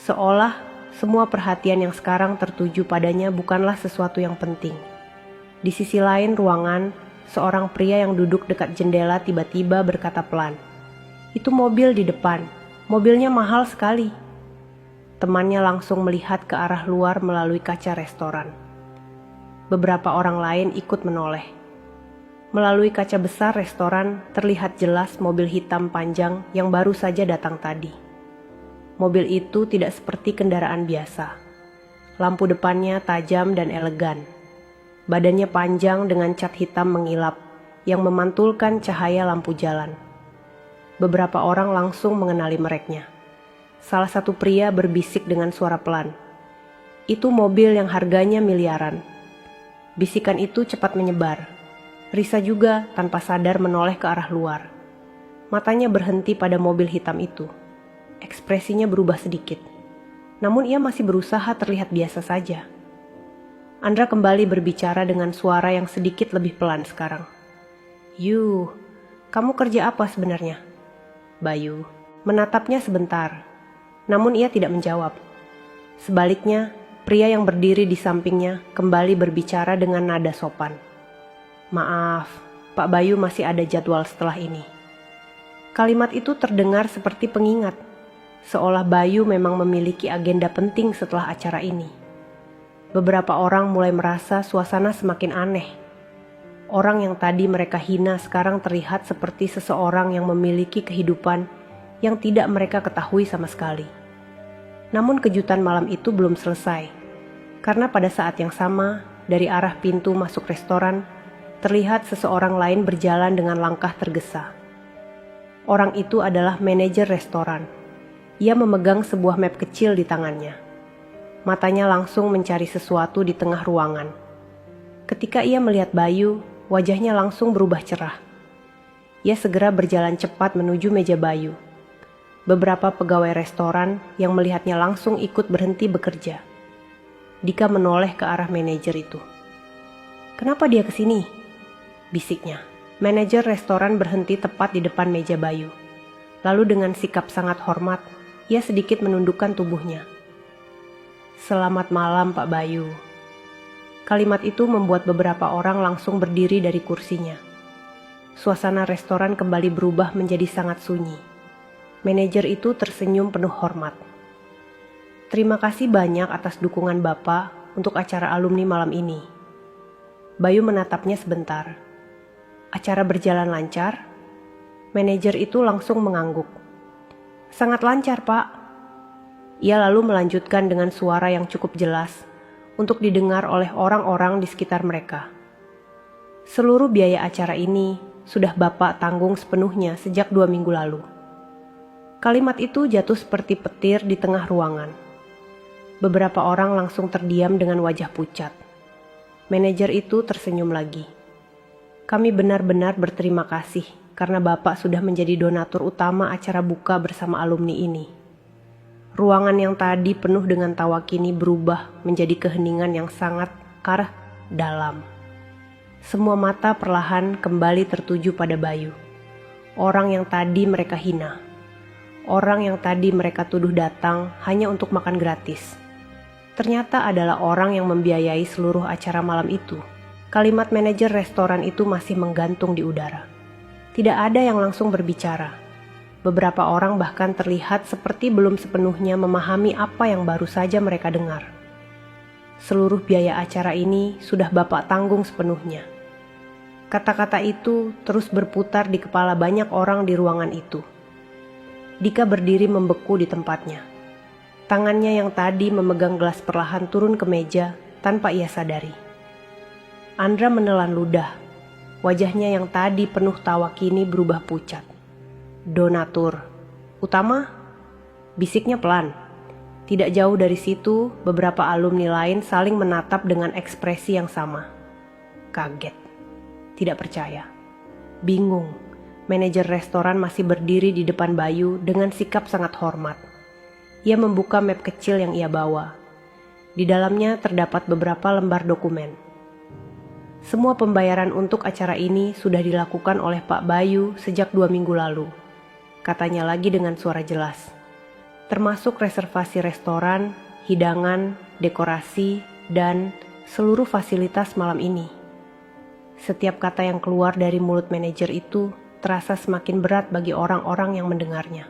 Seolah semua perhatian yang sekarang tertuju padanya bukanlah sesuatu yang penting. Di sisi lain ruangan, seorang pria yang duduk dekat jendela tiba-tiba berkata pelan, "Itu mobil di depan, mobilnya mahal sekali." Temannya langsung melihat ke arah luar melalui kaca restoran. Beberapa orang lain ikut menoleh. Melalui kaca besar restoran terlihat jelas mobil hitam panjang yang baru saja datang tadi. Mobil itu tidak seperti kendaraan biasa. Lampu depannya tajam dan elegan. Badannya panjang dengan cat hitam mengilap yang memantulkan cahaya lampu jalan. Beberapa orang langsung mengenali mereknya. Salah satu pria berbisik dengan suara pelan, "Itu mobil yang harganya miliaran." Bisikan itu cepat menyebar. Risa juga tanpa sadar menoleh ke arah luar. Matanya berhenti pada mobil hitam itu. Ekspresinya berubah sedikit. Namun ia masih berusaha terlihat biasa saja. Andra kembali berbicara dengan suara yang sedikit lebih pelan sekarang. "Yuh, kamu kerja apa sebenarnya?" Bayu menatapnya sebentar. Namun ia tidak menjawab. Sebaliknya, pria yang berdiri di sampingnya kembali berbicara dengan nada sopan. "Maaf, Pak Bayu masih ada jadwal setelah ini." Kalimat itu terdengar seperti pengingat, seolah Bayu memang memiliki agenda penting setelah acara ini. Beberapa orang mulai merasa suasana semakin aneh. Orang yang tadi mereka hina sekarang terlihat seperti seseorang yang memiliki kehidupan yang tidak mereka ketahui sama sekali. Namun kejutan malam itu belum selesai, karena pada saat yang sama, dari arah pintu masuk restoran, terlihat seseorang lain berjalan dengan langkah tergesa. Orang itu adalah manajer restoran. Ia memegang sebuah map kecil di tangannya. Matanya langsung mencari sesuatu di tengah ruangan. Ketika ia melihat Bayu, wajahnya langsung berubah cerah. Ia segera berjalan cepat menuju meja Bayu. Beberapa pegawai restoran yang melihatnya langsung ikut berhenti bekerja. Dika menoleh ke arah manajer itu. "Kenapa dia kesini?" bisiknya. Manajer restoran berhenti tepat di depan meja Bayu. Lalu dengan sikap sangat hormat, ia sedikit menundukkan tubuhnya. "Selamat malam, Pak Bayu." Kalimat itu membuat beberapa orang langsung berdiri dari kursinya. Suasana restoran kembali berubah menjadi sangat sunyi. Manajer itu tersenyum penuh hormat. "Terima kasih banyak atas dukungan Bapak untuk acara alumni malam ini." Bayu menatapnya sebentar. "Acara berjalan lancar?" Manajer itu langsung mengangguk. "Sangat lancar, Pak." Ia lalu melanjutkan dengan suara yang cukup jelas untuk didengar oleh orang-orang di sekitar mereka. "Seluruh biaya acara ini sudah Bapak tanggung sepenuhnya sejak 2 minggu lalu." Kalimat itu jatuh seperti petir di tengah ruangan. Beberapa orang langsung terdiam dengan wajah pucat. Manajer itu tersenyum lagi. "Kami benar-benar berterima kasih karena Bapak sudah menjadi donatur utama acara buka bersama alumni ini." Ruangan yang tadi penuh dengan tawa kini berubah menjadi keheningan yang sangat dalam. Semua mata perlahan kembali tertuju pada Bayu. Orang yang tadi mereka hina. Orang yang tadi mereka tuduh datang hanya untuk makan gratis. Ternyata adalah orang yang membiayai seluruh acara malam itu. Kalimat manajer restoran itu masih menggantung di udara. Tidak ada yang langsung berbicara. Beberapa orang bahkan terlihat seperti belum sepenuhnya memahami apa yang baru saja mereka dengar. "Seluruh biaya acara ini sudah Bapak tanggung sepenuhnya." Kata-kata itu terus berputar di kepala banyak orang di ruangan itu. Dika berdiri membeku di tempatnya. Tangannya yang tadi memegang gelas perlahan turun ke meja tanpa ia sadari. Andra menelan ludah. Wajahnya yang tadi penuh tawa kini berubah pucat. "Donatur utama?" bisiknya pelan. Tidak jauh dari situ, beberapa alumni lain saling menatap dengan ekspresi yang sama. Kaget, tidak percaya, bingung. Manajer restoran masih berdiri di depan Bayu dengan sikap sangat hormat. Ia membuka map kecil yang ia bawa. Di dalamnya terdapat beberapa lembar dokumen. Semua pembayaran untuk acara ini sudah dilakukan oleh Pak Bayu sejak 2 minggu lalu, katanya lagi dengan suara jelas. termasuk reservasi restoran, hidangan, dekorasi, dan seluruh fasilitas malam ini. Setiap kata yang keluar dari mulut manajer itu terasa semakin berat bagi orang-orang yang mendengarnya.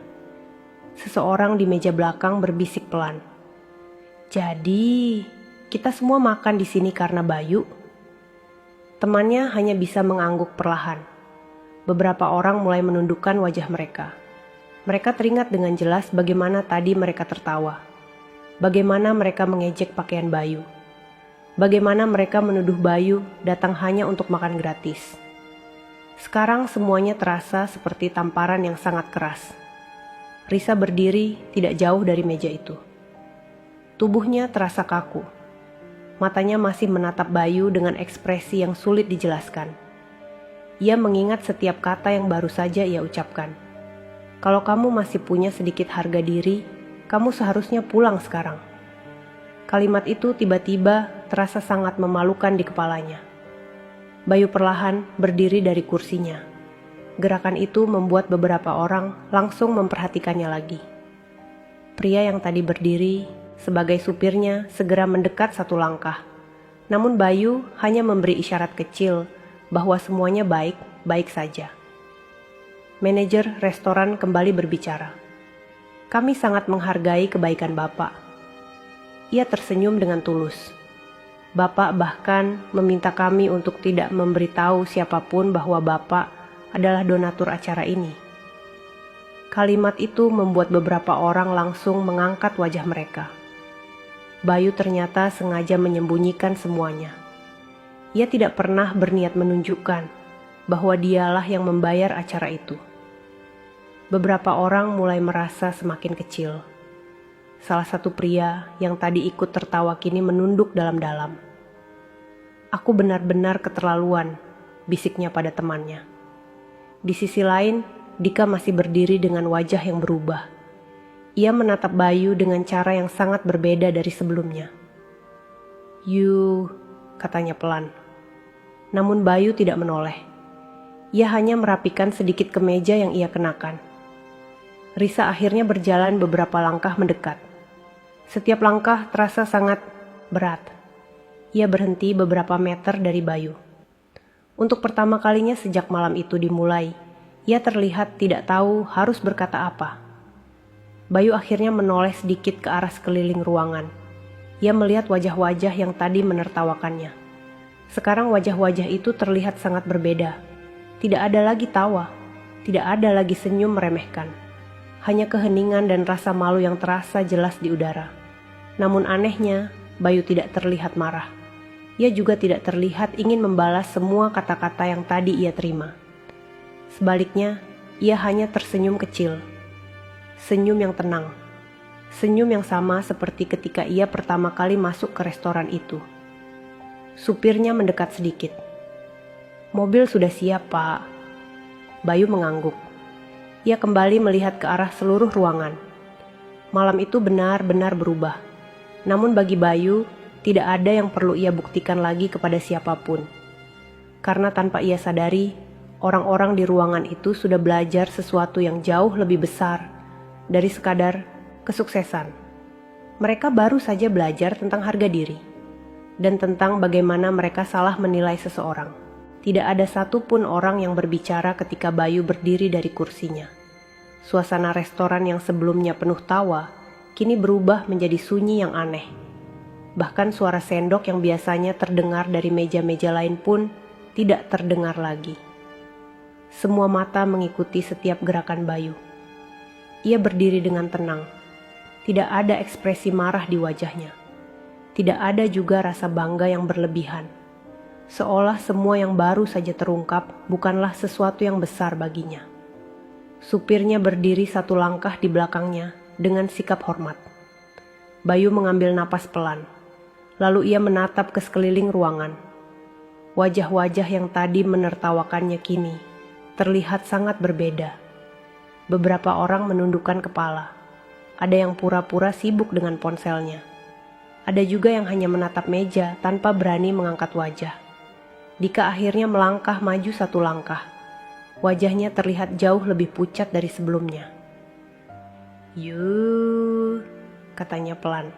Seseorang di meja belakang berbisik pelan. "Jadi, kita semua makan di sini karena Bayu?" Temannya hanya bisa mengangguk perlahan. Beberapa orang mulai menundukkan wajah mereka. Mereka teringat dengan jelas bagaimana tadi mereka tertawa. Bagaimana mereka mengejek pakaian Bayu. Bagaimana mereka menuduh Bayu datang hanya untuk makan gratis. Sekarang semuanya terasa seperti tamparan yang sangat keras. Risa berdiri tidak jauh dari meja itu. Tubuhnya terasa kaku. Matanya masih menatap Bayu dengan ekspresi yang sulit dijelaskan. Ia mengingat setiap kata yang baru saja ia ucapkan. "Kalau kamu masih punya sedikit harga diri, kamu seharusnya pulang sekarang." Kalimat itu tiba-tiba terasa sangat memalukan di kepalanya. Bayu perlahan berdiri dari kursinya. Gerakan itu membuat beberapa orang langsung memperhatikannya lagi. Pria yang tadi berdiri sebagai supirnya segera mendekat satu langkah. Namun Bayu hanya memberi isyarat kecil bahwa semuanya baik-baik saja. Manajer restoran kembali berbicara. "Kami sangat menghargai kebaikan Bapak." Ia tersenyum dengan tulus. "Bapak bahkan meminta kami untuk tidak memberitahu siapapun bahwa Bapak adalah donatur acara ini." Kalimat itu membuat beberapa orang langsung mengangkat wajah mereka. Bayu ternyata sengaja menyembunyikan semuanya. Ia tidak pernah berniat menunjukkan bahwa dialah yang membayar acara itu. Beberapa orang mulai merasa semakin kecil. Salah satu pria yang tadi ikut tertawa kini menunduk dalam-dalam. "Aku benar-benar keterlaluan," bisiknya pada temannya. Di sisi lain, Dika masih berdiri dengan wajah yang berubah. Ia menatap Bayu dengan cara yang sangat berbeda dari sebelumnya. "You," katanya pelan. Namun Bayu tidak menoleh. Ia hanya merapikan sedikit kemeja yang ia kenakan. Risa akhirnya berjalan beberapa langkah mendekat. Setiap langkah terasa sangat berat. Ia berhenti beberapa meter dari Bayu. Untuk pertama kalinya sejak malam itu dimulai, ia terlihat tidak tahu harus berkata apa. Bayu akhirnya menoleh sedikit ke arah sekeliling ruangan. Ia melihat wajah-wajah yang tadi menertawakannya. Sekarang wajah-wajah itu terlihat sangat berbeda. Tidak ada lagi tawa, tidak ada lagi senyum meremehkan. Hanya keheningan dan rasa malu yang terasa jelas di udara. Namun anehnya, Bayu tidak terlihat marah. Ia juga tidak terlihat ingin membalas semua kata-kata yang tadi ia terima. Sebaliknya, ia hanya tersenyum kecil. Senyum yang tenang. Senyum yang sama seperti ketika ia pertama kali masuk ke restoran itu. Supirnya mendekat sedikit. "Mobil sudah siap, Pak." Bayu mengangguk. Ia kembali melihat ke arah seluruh ruangan. Malam itu benar-benar berubah. Namun bagi Bayu, tidak ada yang perlu ia buktikan lagi kepada siapapun. Karena tanpa ia sadari, orang-orang di ruangan itu sudah belajar sesuatu yang jauh lebih besar dari sekadar kesuksesan. Mereka baru saja belajar tentang harga diri dan tentang bagaimana mereka salah menilai seseorang. Tidak ada satupun orang yang berbicara ketika Bayu berdiri dari kursinya. Suasana restoran yang sebelumnya penuh tawa, kini berubah menjadi sunyi yang aneh. Bahkan suara sendok yang biasanya terdengar dari meja-meja lain pun tidak terdengar lagi. Semua mata mengikuti setiap gerakan Bayu. Ia berdiri dengan tenang. Tidak ada ekspresi marah di wajahnya. Tidak ada juga rasa bangga yang berlebihan. Seolah semua yang baru saja terungkap bukanlah sesuatu yang besar baginya. Supirnya berdiri satu langkah di belakangnya dengan sikap hormat. Bayu mengambil napas pelan. Lalu ia menatap ke sekeliling ruangan. Wajah-wajah yang tadi menertawakannya kini terlihat sangat berbeda. Beberapa orang menundukkan kepala. Ada yang pura-pura sibuk dengan ponselnya. Ada juga yang hanya menatap meja tanpa berani mengangkat wajah. Dika akhirnya melangkah maju satu langkah. Wajahnya terlihat jauh lebih pucat dari sebelumnya. "Yuh," katanya pelan.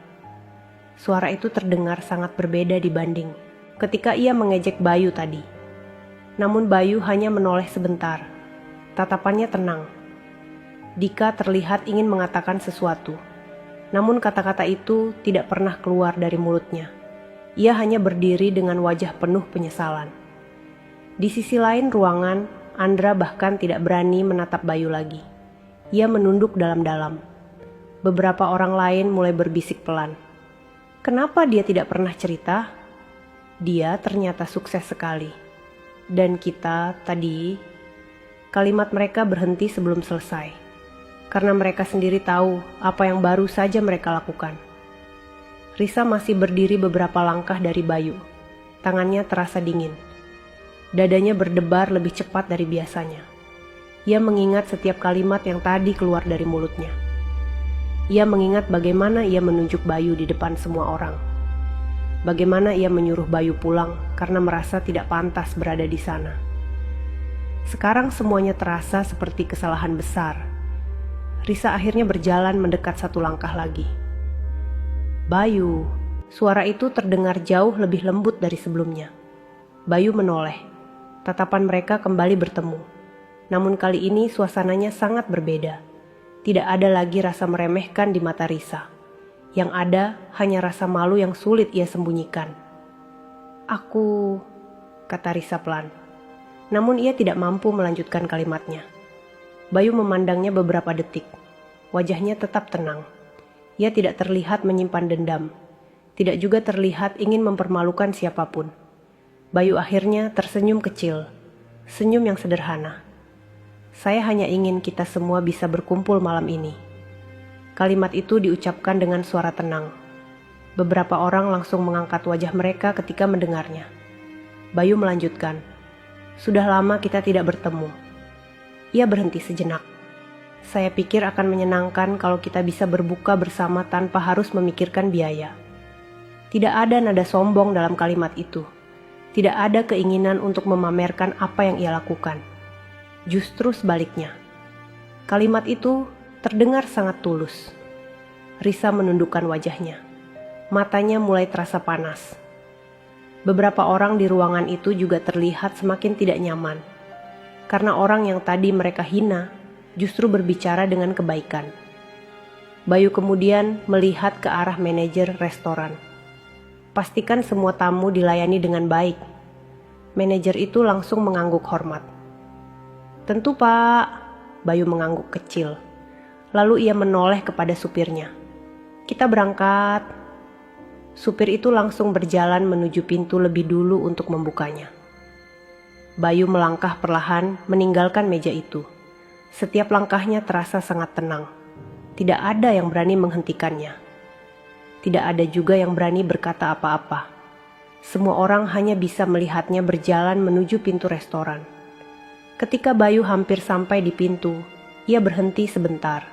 Suara itu terdengar sangat berbeda dibanding ketika ia mengejek Bayu tadi. Namun Bayu hanya menoleh sebentar. Tatapannya tenang. Dika terlihat ingin mengatakan sesuatu. Namun kata-kata itu tidak pernah keluar dari mulutnya. Ia hanya berdiri dengan wajah penuh penyesalan. Di sisi lain ruangan, Andra bahkan tidak berani menatap Bayu lagi. Ia menunduk dalam-dalam. Beberapa orang lain mulai berbisik pelan. Kenapa dia tidak pernah cerita? Dia ternyata sukses sekali. Dan kita tadi... Kalimat mereka berhenti sebelum selesai. Karena mereka sendiri tahu apa yang baru saja mereka lakukan. Risa masih berdiri beberapa langkah dari Bayu. Tangannya terasa dingin. Dadanya berdebar lebih cepat dari biasanya. Ia mengingat setiap kalimat yang tadi keluar dari mulutnya. Ia mengingat bagaimana ia menunjuk Bayu di depan semua orang. Bagaimana ia menyuruh Bayu pulang karena merasa tidak pantas berada di sana. Sekarang semuanya terasa seperti kesalahan besar. Risa akhirnya berjalan mendekat satu langkah lagi. "Bayu," suara itu terdengar jauh lebih lembut dari sebelumnya. Bayu menoleh. Tatapan mereka kembali bertemu. Namun kali ini suasananya sangat berbeda. Tidak ada lagi rasa meremehkan di mata Risa. Yang ada hanya rasa malu yang sulit ia sembunyikan. "Aku," kata Risa pelan. Namun ia tidak mampu melanjutkan kalimatnya. Bayu memandangnya beberapa detik. Wajahnya tetap tenang. Ia tidak terlihat menyimpan dendam. Tidak juga terlihat ingin mempermalukan siapapun. Bayu akhirnya tersenyum kecil. Senyum yang sederhana. "Saya hanya ingin kita semua bisa berkumpul malam ini." Kalimat itu diucapkan dengan suara tenang. Beberapa orang langsung mengangkat wajah mereka ketika mendengarnya. Bayu melanjutkan, "Sudah lama kita tidak bertemu." Ia berhenti sejenak. "Saya pikir akan menyenangkan kalau kita bisa berbuka bersama tanpa harus memikirkan biaya." Tidak ada nada sombong dalam kalimat itu. Tidak ada keinginan untuk memamerkan apa yang ia lakukan. Justru sebaliknya. Kalimat itu terdengar sangat tulus. Risa menundukkan wajahnya. Matanya mulai terasa panas. Beberapa orang di ruangan itu juga terlihat semakin tidak nyaman. Karena orang yang tadi mereka hina justru berbicara dengan kebaikan. Bayu kemudian melihat ke arah manajer restoran. "Pastikan semua tamu dilayani dengan baik." Manajer itu langsung mengangguk hormat. "Tentu, Pak." Bayu mengangguk kecil. Lalu ia menoleh kepada supirnya. "Kita berangkat." Supir itu langsung berjalan menuju pintu lebih dulu untuk membukanya. Bayu melangkah perlahan meninggalkan meja itu. Setiap langkahnya terasa sangat tenang. Tidak ada yang berani menghentikannya. Tidak ada juga yang berani berkata apa-apa. Semua orang hanya bisa melihatnya berjalan menuju pintu restoran. Ketika Bayu hampir sampai di pintu, ia berhenti sebentar.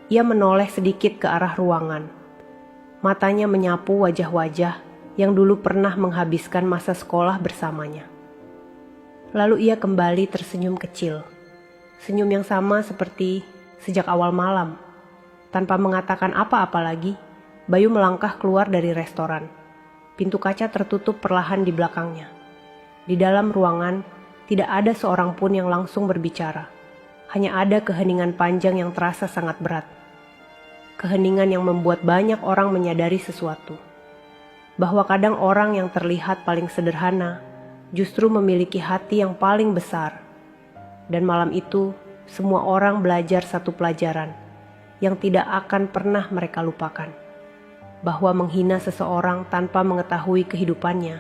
Ia menoleh sedikit ke arah ruangan. Matanya menyapu wajah-wajah yang dulu pernah menghabiskan masa sekolah bersamanya. Lalu ia kembali tersenyum kecil. Senyum yang sama seperti sejak awal malam. Tanpa mengatakan apa-apa lagi, Bayu melangkah keluar dari restoran. Pintu kaca tertutup perlahan di belakangnya. Di dalam ruangan, tidak ada seorang pun yang langsung berbicara. Hanya ada keheningan panjang yang terasa sangat berat. Keheningan yang membuat banyak orang menyadari sesuatu. Bahwa kadang orang yang terlihat paling sederhana justru memiliki hati yang paling besar. Dan malam itu, semua orang belajar satu pelajaran yang tidak akan pernah mereka lupakan. Bahwa menghina seseorang tanpa mengetahui kehidupannya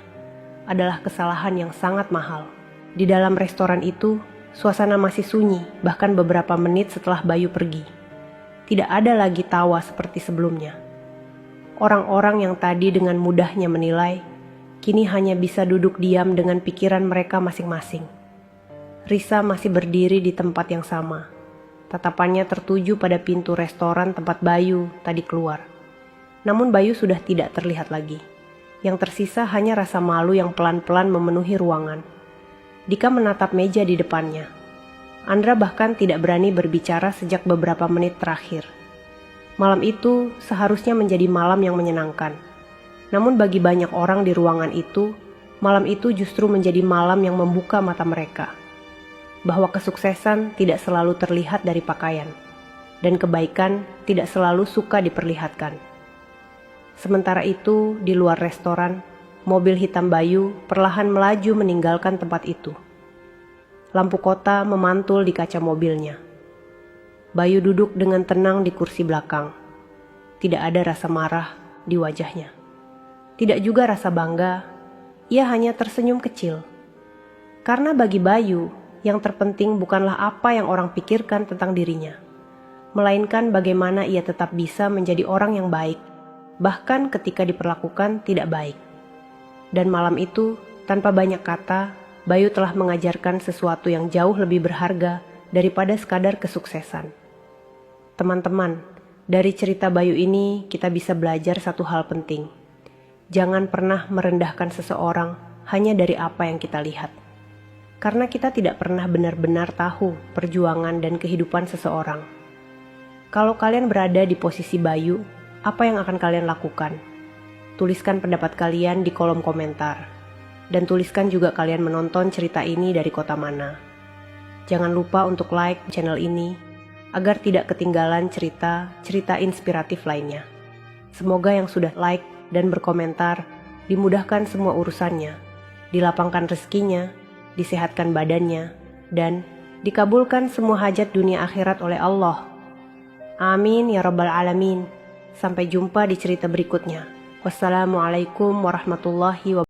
adalah kesalahan yang sangat mahal. Di dalam restoran itu, suasana masih sunyi bahkan beberapa menit setelah Bayu pergi. Tidak ada lagi tawa seperti sebelumnya. Orang-orang yang tadi dengan mudahnya menilai, kini hanya bisa duduk diam dengan pikiran mereka masing-masing. Risa masih berdiri di tempat yang sama. Tatapannya tertuju pada pintu restoran tempat Bayu tadi keluar. Namun Bayu sudah tidak terlihat lagi. Yang tersisa hanya rasa malu yang pelan-pelan memenuhi ruangan. Dika menatap meja di depannya. Andra bahkan tidak berani berbicara sejak beberapa menit terakhir. Malam itu seharusnya menjadi malam yang menyenangkan. Namun bagi banyak orang di ruangan itu, malam itu justru menjadi malam yang membuka mata mereka. Bahwa kesuksesan tidak selalu terlihat dari pakaian, dan kebaikan tidak selalu suka diperlihatkan. Sementara itu, di luar restoran, mobil hitam Bayu perlahan melaju meninggalkan tempat itu. Lampu kota memantul di kaca mobilnya. Bayu duduk dengan tenang di kursi belakang. Tidak ada rasa marah di wajahnya. Tidak juga rasa bangga, ia hanya tersenyum kecil. Karena bagi Bayu, yang terpenting bukanlah apa yang orang pikirkan tentang dirinya, melainkan bagaimana ia tetap bisa menjadi orang yang baik, bahkan ketika diperlakukan tidak baik. Dan malam itu, tanpa banyak kata, Bayu telah mengajarkan sesuatu yang jauh lebih berharga daripada sekadar kesuksesan. Teman-teman, dari cerita Bayu ini kita bisa belajar satu hal penting. Jangan pernah merendahkan seseorang hanya dari apa yang kita lihat. Karena kita tidak pernah benar-benar tahu perjuangan dan kehidupan seseorang. Kalau kalian berada di posisi Bayu, apa yang akan kalian lakukan? Tuliskan pendapat kalian di kolom komentar. Dan tuliskan juga kalian menonton cerita ini dari kota mana. Jangan lupa untuk like channel ini agar tidak ketinggalan cerita-cerita inspiratif lainnya. Semoga yang sudah like dan berkomentar dimudahkan semua urusannya, dilapangkan rezekinya, disehatkan badannya, dan dikabulkan semua hajat dunia akhirat oleh Allah. Amin ya rabbal alamin. Sampai jumpa di cerita berikutnya. Wassalamualaikum warahmatullahi wabarakatuh.